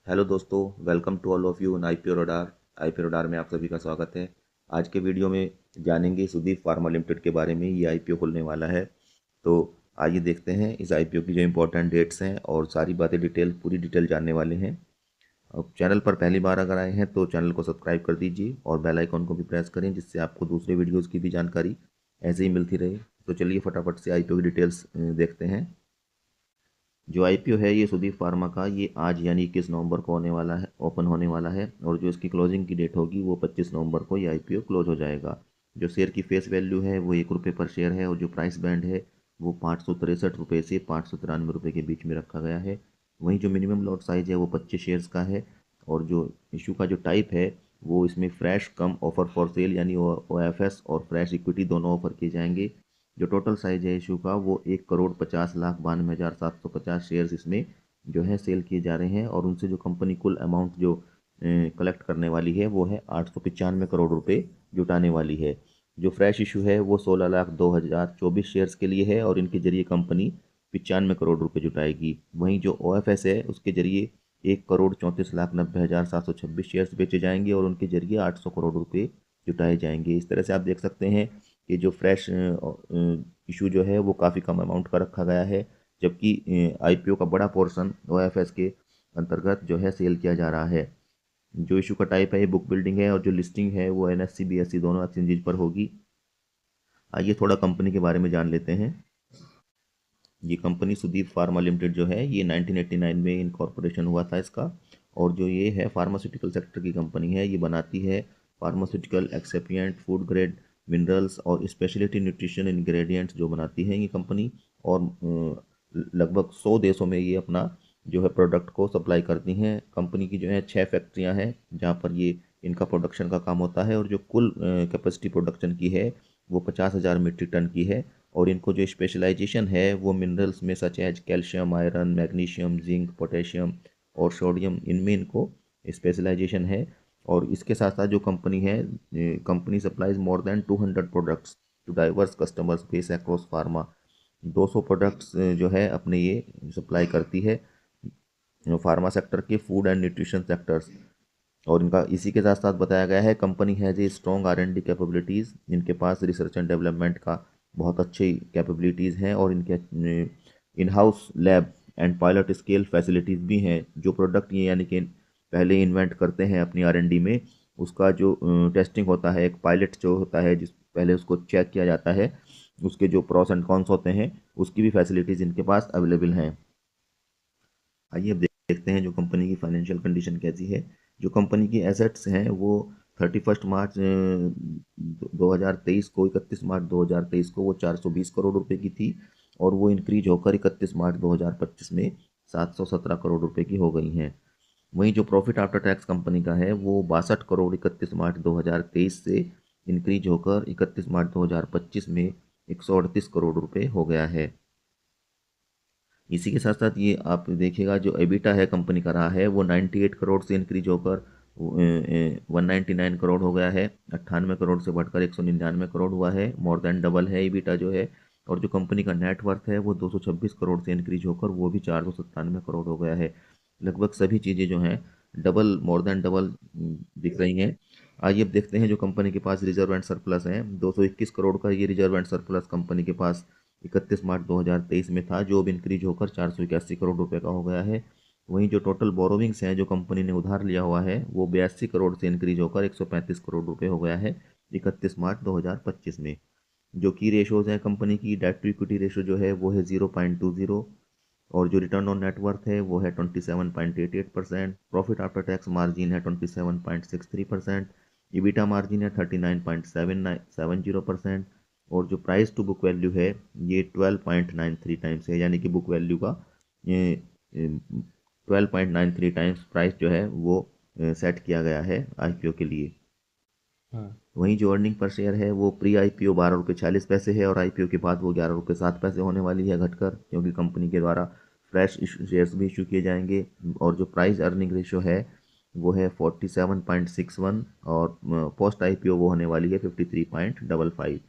Hello दोस्तों, welcome to all of you in IPO radar. IPO radar में आप सभी का स्वागत है। आज के वीडियो में जानेंगे सुदीप फार्मा लिमिटेड के बारे में। ये आईपीओ खुलने वाला है, तो आइए देखते हैं इस आईपीओ की जो इम्पोर्टेंट डेट्स हैं और सारी बातें पूरी डिटेल जानने वाले हैं। अब चैनल पर पहली बार अगर आए हैं तो चैनल को सब्सक्राइब कर दीजिए और बेल आइकॉन को भी प्रेस करें, जिससे आपको दूसरे वीडियोज़ की भी जानकारी ऐसे ही मिलती रहे। तो चलिए फटाफट से आईपीओ की डिटेल्स देखते हैं। जो आईपीओ है ये सुदीप फार्मा का, ये आज यानी 21 नवंबर को होने वाला है, ओपन होने वाला है। और जो इसकी क्लोजिंग की डेट होगी वो 25 नवंबर को ये आईपीओ क्लोज हो जाएगा। जो शेयर की फेस वैल्यू है वो ₹1 पर शेयर है और जो प्राइस बैंड है वो ₹563 से ₹593 के बीच में रखा गया है। वहीं जो मिनिमम लॉट साइज है वो 25 शेयर्स का है। और जो इशू का जो टाइप है वो इसमें fresh come offer for sale यानी OFS और फ्रेश इक्विटी दोनों ऑफर किए जाएंगे। जो टोटल साइज है इशू का वो 1,50,92,750 शेयर्स इसमें जो है सेल किए जा रहे हैं। और उनसे जो कंपनी कुल अमाउंट जो कलेक्ट करने वाली है वो है 895 करोड़ रुपए जुटाने वाली है। जो फ्रेश इशू है वो 16,02,024 शेयर्स के लिए है और इनके जरिए कंपनी 95 करोड़ रुपए जुटाएगी। वहीं जो OFS है उसके जरिए 1,34,90,726 शेयर्स बेचे जाएंगे और उनके जरिए 800 करोड़ रुपए जुटाए जाएंगे। इस तरह से आप देख सकते हैं कि जो फ्रेश इशू जो है वो काफ़ी कम अमाउंट का रखा गया है, जबकि आईपीओ का बड़ा पोर्शन OFS के अंतर्गत जो है सेल किया जा रहा है। जो इशू का टाइप है ये बुक बिल्डिंग है और जो लिस्टिंग है वो NSE BSE दोनों एक्सचेंजेज पर होगी। आइए थोड़ा कंपनी के बारे में जान लेते हैं। ये कंपनी सुदीप फार्मा लिमिटेड जो है ये 1989 में इनकॉर्पोरेशन हुआ था इसका। और जो ये है फार्मास्यूटिकल सेक्टर की कंपनी है। ये बनाती है फार्मास्यूटिकल एक्सेपिएंट, फूड ग्रेड मिनरल्स और स्पेशलिटी न्यूट्रिशन इंग्रेडिएंट्स जो बनाती है ये कंपनी। और लगभग 100 देशों में ये अपना जो है प्रोडक्ट को सप्लाई करती हैं। कंपनी की जो है 6 फैक्ट्रियां हैं जहाँ पर ये इनका प्रोडक्शन का काम होता है। और जो कुल कैपेसिटी प्रोडक्शन की है वो 50,000 मीट्रिक टन की है। और इनको जो स्पेशलाइजेशन है वो मिनरल्स में such as calcium, iron, magnesium, zinc, potassium और सोडियम, इनमें इनको स्पेशलाइजेशन है। और इसके साथ साथ जो कंपनी है, company supplies more than 200 products to diverse customers base across pharma. 200 products जो है अपने ये सप्लाई करती है फार्मा सेक्टर के फूड एंड न्यूट्रिशन सेक्टर्स। और इनका इसी के साथ साथ बताया गया है company has a strong R&D capabilities. इनके पास रिसर्च एंड डेवलपमेंट का बहुत अच्छी कैपेबिलिटीज़ हैं और इनके in house lab and pilot scale facilities भी हैं। जो प्रोडक्ट ये यानी कि पहले इन्वेंट करते हैं अपनी R&D में, उसका जो टेस्टिंग होता है, एक पायलट जो होता है जिस पहले उसको चेक किया जाता है, उसके जो प्रोस एंड कॉन्स होते हैं उसकी भी फैसिलिटीज़ इनके पास अवेलेबल हैं। आइए अब देखते हैं जो कंपनी की फाइनेंशियल कंडीशन कैसी है। जो कंपनी की एसेट्स हैं वो 31 मार्च 2023 को 31 मार्च 2023 को वो 420 करोड़ रुपए की थी। और वो इंक्रीज होकर 31 मार्च 2025 में 717 करोड़ रुपए की हो गई हैं। वहीं जो प्रॉफिट आफ्टर टैक्स कंपनी का है वो 62 करोड़ 31 मार्च 2023 से इंक्रीज होकर 31 मार्च 2025 में 138 करोड़ रुपए हो गया है। इसी के साथ साथ ये आप देखिएगा जो एबिटा है कंपनी का रहा है वो 98 करोड़ से इंक्रीज होकर 199 करोड़ हो गया है। 98 करोड़ से बढ़कर 199 करोड़ हुआ है, मोर देन डबल है एबिटा जो है। और जो कंपनी का नेट वर्थ है वो 226 करोड़ से इंक्रीज होकर वो भी 497 करोड़ हो गया है। लगभग सभी चीज़ें जो हैं डबल, मोर देन डबल दिख रही हैं। आइए अब देखते हैं जो कंपनी के पास रिजर्व एंड सरप्लस है। 221 करोड़ का ये रिजर्व एंड सरप्लस कंपनी के पास 31 मार्च 2023 में था, जो अब इंक्रीज होकर 481 करोड़ रुपए का हो गया है। वहीं जो टोटल बोरोविंग्स हैं जो कंपनी ने उधार लिया हुआ है वो 82 करोड़ से इंक्रीज होकर 135 करोड़ रुपए हो गया है 31 मार्च 2025 में। जो की रेशोज़ हैं कंपनी की, डेट टू इक्विटी रेशो जो है वो है 0.20। और जो रिटर्न ऑन नेटवर्थ है वो है 27.88%। प्रॉफिट आफ्टर टैक्स मार्जिन है 27.63%। ईबिटा मार्जिन है 39.70%। और जो प्राइस टू बुक वैल्यू है ये 12.93 टाइम्स है, यानी कि बुक वैल्यू का ये 12.93 टाइम्स प्राइस जो है वो सेट किया गया है आईपीओ के लिए। वहीं जो अर्निंग पर शेयर है वो प्री आईपीओ ₹12.40 है और आईपीओ के बाद वो ₹11.07 होने वाली है घटकर, क्योंकि कंपनी के द्वारा फ्रेश शेयर्स भी इशू किए जाएंगे। और जो प्राइस अर्निंग रेशो है वो है 47.61 और पोस्ट आईपीओ वो होने वाली है 53.55।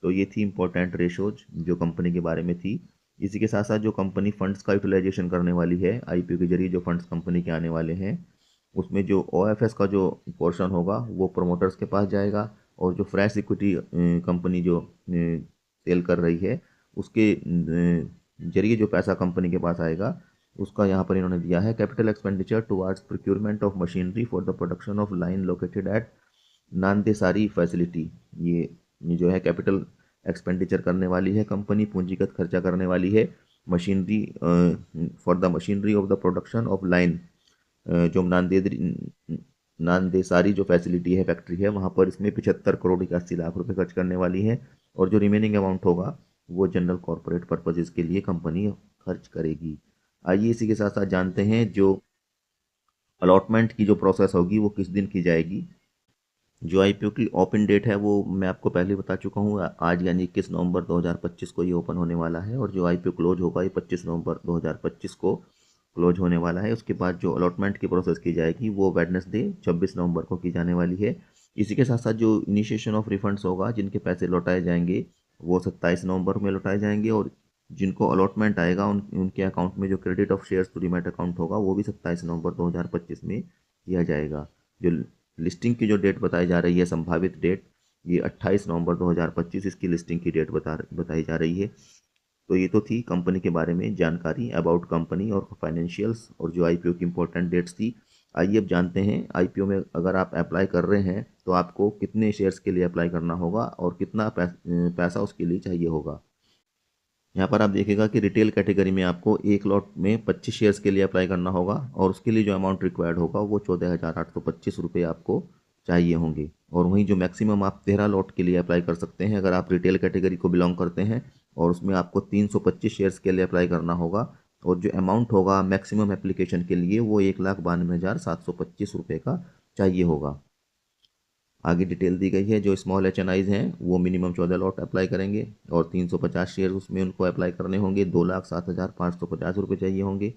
तो ये थी इंपॉर्टेंट रेशोज जो कंपनी के बारे में थी। इसी के साथ साथ जो कंपनी फंड्स का यूटिलाइजेशन करने वाली है आईपीओ के जरिए, जो फंड्स कंपनी के आने वाले हैं, उसमें जो ओएफएस का जो पोर्शन होगा वो प्रमोटर्स के पास जाएगा, और जो फ्रेश इक्विटी कंपनी जो सेल कर रही है उसके जरिए जो पैसा कंपनी के पास आएगा उसका यहाँ पर इन्होंने दिया है capital expenditure towards procurement of machinery for the production of line located at Nandesari facility. ये जो है कैपिटल एक्सपेंडिचर करने वाली है कंपनी, पूंजीगत खर्चा करने वाली है machinery for the machinery of the production of line, जो नांदेसारी जो फैसिलिटी है, फैक्ट्री है, वहाँ पर इसमें 75 करोड़ 81 लाख रुपए खर्च करने वाली है, और जो रिमेनिंग अमाउंट होगा वो जनरल कॉरपोरेट पर्पजेज़ के लिए कंपनी खर्च करेगी। आइए इसी के साथ साथ जानते हैं जो अलॉटमेंट की जो प्रोसेस होगी वो किस दिन की जाएगी। जो आईपीओ की ओपन डेट है वो मैं आपको पहले बता चुका हूँ, आज यानी 21 नवंबर 2025 को ये ओपन होने वाला है, और जो आईपीओ क्लोज होगा ये 25 नवंबर 2025 को क्लोज होने वाला है। उसके बाद जो अलॉटमेंट की प्रोसेस की जाएगी वो वेडनेसडे 26 नवंबर को की जाने वाली है। इसी के साथ साथ जो इनिशिएशन ऑफ रिफंड्स होगा, जिनके पैसे लौटाए जाएंगे वो 27 नवंबर में लौटाए जाएंगे, और जिनको अलॉटमेंट आएगा उनके अकाउंट में जो credit of shares to demat account होगा वो भी 27 नवंबर 2025 में किया जाएगा। जो लिस्टिंग की जो डेट बताई जा रही है, संभावित डेट, ये 28 नवंबर 2025 इसकी लिस्टिंग की डेट बताई जा रही है। तो ये तो थी कंपनी के बारे में जानकारी अबाउट कंपनी और फाइनेंशियल्स, और जो आईपीओ की इंपॉर्टेंट डेट्स थी। आइए अब जानते हैं आईपीओ में अगर आप अप्लाई कर रहे हैं तो आपको कितने शेयर्स के लिए अप्लाई करना होगा और कितना पैसा उसके लिए चाहिए होगा। यहाँ पर आप देखिएगा कि रिटेल कैटेगरी में आपको एक लॉट में 25 शेयर्स के लिए अप्लाई करना होगा, और उसके लिए जो अमाउंट रिक्वायर्ड होगा वो 14,825 रुपये आपको चाहिए होंगे। और वहीं जो मैक्सिमम आप 13 लॉट के लिए अप्लाई कर सकते हैं अगर आप रिटेल कैटेगरी को बिलोंग करते हैं, और उसमें आपको 325 शेयर्स के लिए अप्लाई करना होगा, और जो अमाउंट होगा मैक्सिमम एप्लीकेशन के लिए वो 1,92,725 रुपये का चाहिए होगा। आगे डिटेल दी गई है। जो स्मॉल एच.एन.आईज़ हैं वो मिनिमम 14 लॉट अप्लाई करेंगे, और 350 शेयर उसमें उनको अप्लाई करने होंगे, 2,07,550 रुपये चाहिए होंगे।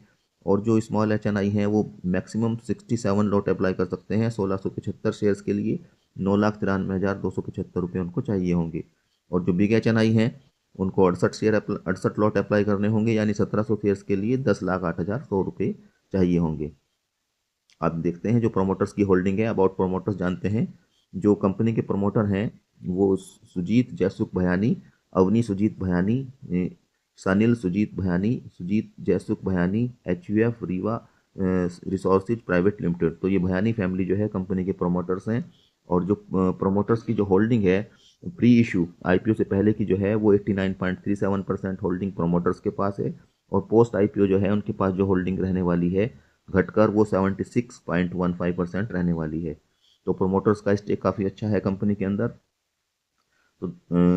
और जो स्मॉल एच.एन.आई हैं वो मैक्सिमम 67 लॉट अप्लाई कर सकते हैं 1675 शेयर्स के लिए, 9,93,275 रुपये उनको चाहिए होंगे। और जो बिग एच.एन.आई हैं उनको 68 लॉट अप्लाई करने होंगे, यानी 1700 शेयर्स के लिए 10,08,100 रुपये चाहिए होंगे। अब देखते हैं जो प्रोमोटर्स की होल्डिंग है, अबाउट प्रोमोटर्स जानते हैं। जो कंपनी के प्रमोटर हैं वो Sujit Jaysukh Bhayani, Avni Sujit Bhayani, Sanil Sujit Bhayani, Sujit Jaysukh Bhayani, HUF Riva resources private limited. तो ये भयानी फैमिली जो है कंपनी के प्रमोटर्स हैं। और जो प्रमोटर्स की जो होल्डिंग है प्री इशू आईपीओ से पहले की जो है वो 89.37% होल्डिंग प्रमोटर्स के पास है, और पोस्ट आईपीओ जो है उनके पास जो होल्डिंग रहने वाली है घटकर वो 76.15% रहने वाली है। तो प्रोमोटर्स का स्टेक काफ़ी अच्छा है कंपनी के अंदर। तो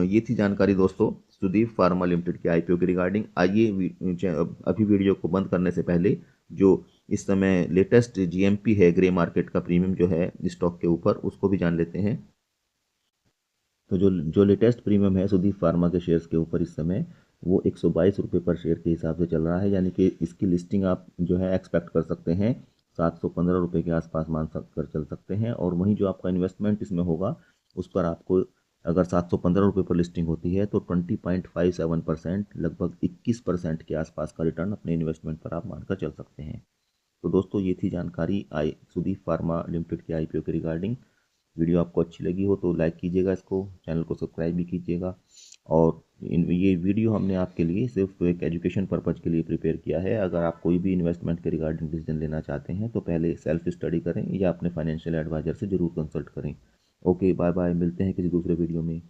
ये थी जानकारी दोस्तों सुदीप फार्मा लिमिटेड के आईपीओ के रिगार्डिंग। आइए अभी वीडियो को बंद करने से पहले जो इस समय लेटेस्ट जीएमपी है ग्रे मार्केट का प्रीमियम जो है स्टॉक के ऊपर, उसको भी जान लेते हैं। तो जो लेटेस्ट प्रीमियम है सुदीप फार्मा के शेयर्स के ऊपर इस समय वो 122 रुपये पर शेयर के हिसाब से चल रहा है, यानी कि इसकी लिस्टिंग आप जो है एक्सपेक्ट कर सकते हैं 715 रुपये के आसपास मान कर चल सकते हैं। और वहीं जो आपका इन्वेस्टमेंट इसमें होगा उस पर आपको अगर 715 रुपये पर लिस्टिंग होती है तो 20.57% लगभग 21% के आसपास का रिटर्न अपने इन्वेस्टमेंट पर आप मानकर चल सकते हैं। तो दोस्तों ये थी जानकारी सुदीप फार्मा लिमिटेड के आईपीओ के रिगार्डिंग। वीडियो आपको अच्छी लगी हो तो लाइक कीजिएगा, इसको चैनल को सब्सक्राइब भी कीजिएगा। और ये वीडियो हमने आपके लिए सिर्फ एक एजुकेशन पर्पज़ के लिए प्रिपेयर किया है। अगर आप कोई भी इन्वेस्टमेंट के रिगार्डिंग डिसीजन लेना चाहते हैं तो पहले सेल्फ स्टडी करें या अपने फाइनेंशियल एडवाइजर से ज़रूर कंसल्ट करें। ओके, बाय बाय, मिलते हैं किसी दूसरे वीडियो में।